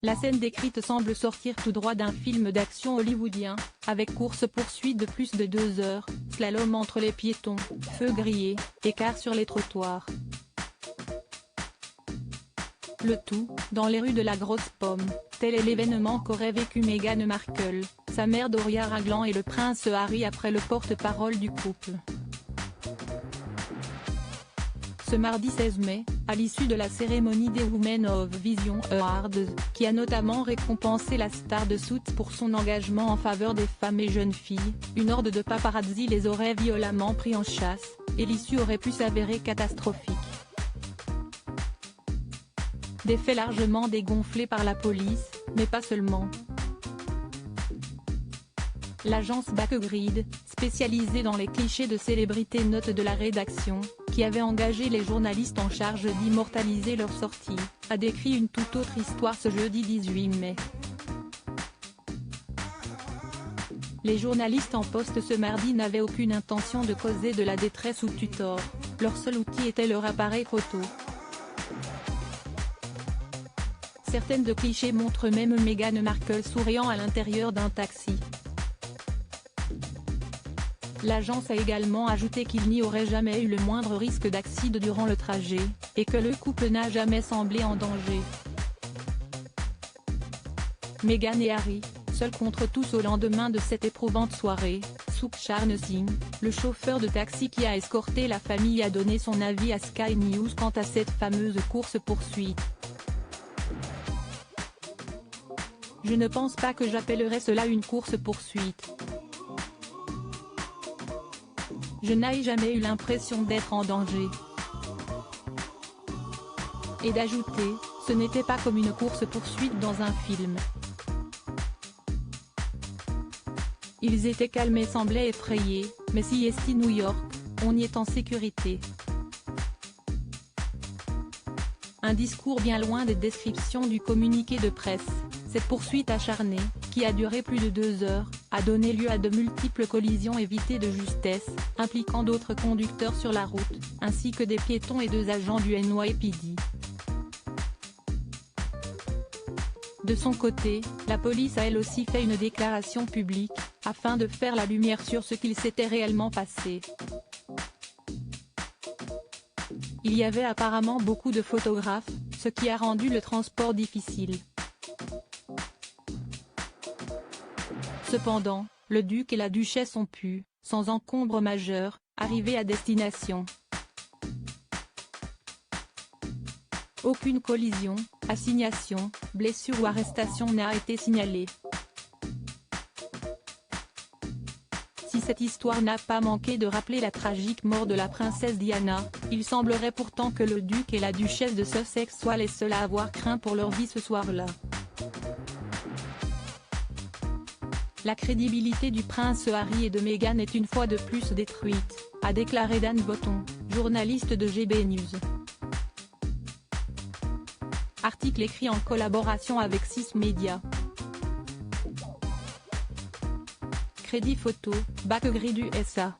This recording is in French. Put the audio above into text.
La scène décrite semble sortir tout droit d'un film d'action hollywoodien, avec course-poursuite de plus de 2 heures, slalom entre les piétons, feux grillés, écart sur les trottoirs. Le tout, dans les rues de la Grosse Pomme, tel est l'événement qu'aurait vécu Meghan Markle, sa mère Doria Ragland et le prince Harry après le porte-parole du couple. Ce mardi 16 mai, à l'issue de la cérémonie des Women of Vision Awards, qui a notamment récompensé la star de Suits pour son engagement en faveur des femmes et jeunes filles, une horde de paparazzi les aurait violemment pris en chasse, et l'issue aurait pu s'avérer catastrophique. Des faits largement dégonflés par la police, mais pas seulement. L'agence BuckGrid, spécialisée dans les clichés de célébrités, note de la rédaction, qui avait engagé les journalistes en charge d'immortaliser leur sortie, a décrit une toute autre histoire ce jeudi 18 mai. Les journalistes en poste ce mardi n'avaient aucune intention de causer de la détresse ou du tort, leur seul outil était leur appareil photo. Certaines de clichés montrent même Meghan Markle souriant à l'intérieur d'un taxi. L'agence a également ajouté qu'il n'y aurait jamais eu le moindre risque d'accident durant le trajet, et que le couple n'a jamais semblé en danger. Meghan et Harry, seuls contre tous au lendemain de cette éprouvante soirée, Sukhchar Singh, le chauffeur de taxi qui a escorté la famille, a donné son avis à Sky News quant à cette fameuse course-poursuite. « Je ne pense pas que j'appellerais cela une course-poursuite. Je n'ai jamais eu l'impression d'être en danger. » Et d'ajouter, ce n'était pas comme une course-poursuite dans un film. Ils étaient calmes et semblaient effrayés, mais si ici New York, on y est en sécurité. Un discours bien loin des descriptions du communiqué de presse. Cette poursuite acharnée, qui a duré plus de 2 heures, a donné lieu à de multiples collisions évitées de justesse, impliquant d'autres conducteurs sur la route, ainsi que des piétons et 2 agents du NYPD. De son côté, la police a elle aussi fait une déclaration publique, afin de faire la lumière sur ce qu'il s'était réellement passé. Il y avait apparemment beaucoup de photographes, ce qui a rendu le transport difficile. Cependant, le duc et la duchesse ont pu, sans encombre majeur, arriver à destination. Aucune collision, assignation, blessure ou arrestation n'a été signalée. Si cette histoire n'a pas manqué de rappeler la tragique mort de la princesse Diana, il semblerait pourtant que le duc et la duchesse de Sussex soient les seuls à avoir craint pour leur vie ce soir-là. La crédibilité du prince Harry et de Meghan est une fois de plus détruite, a déclaré Dan Botton, journaliste de GB News. Article écrit en collaboration avec 6 Médias. Crédit photo, BuckGrid USA.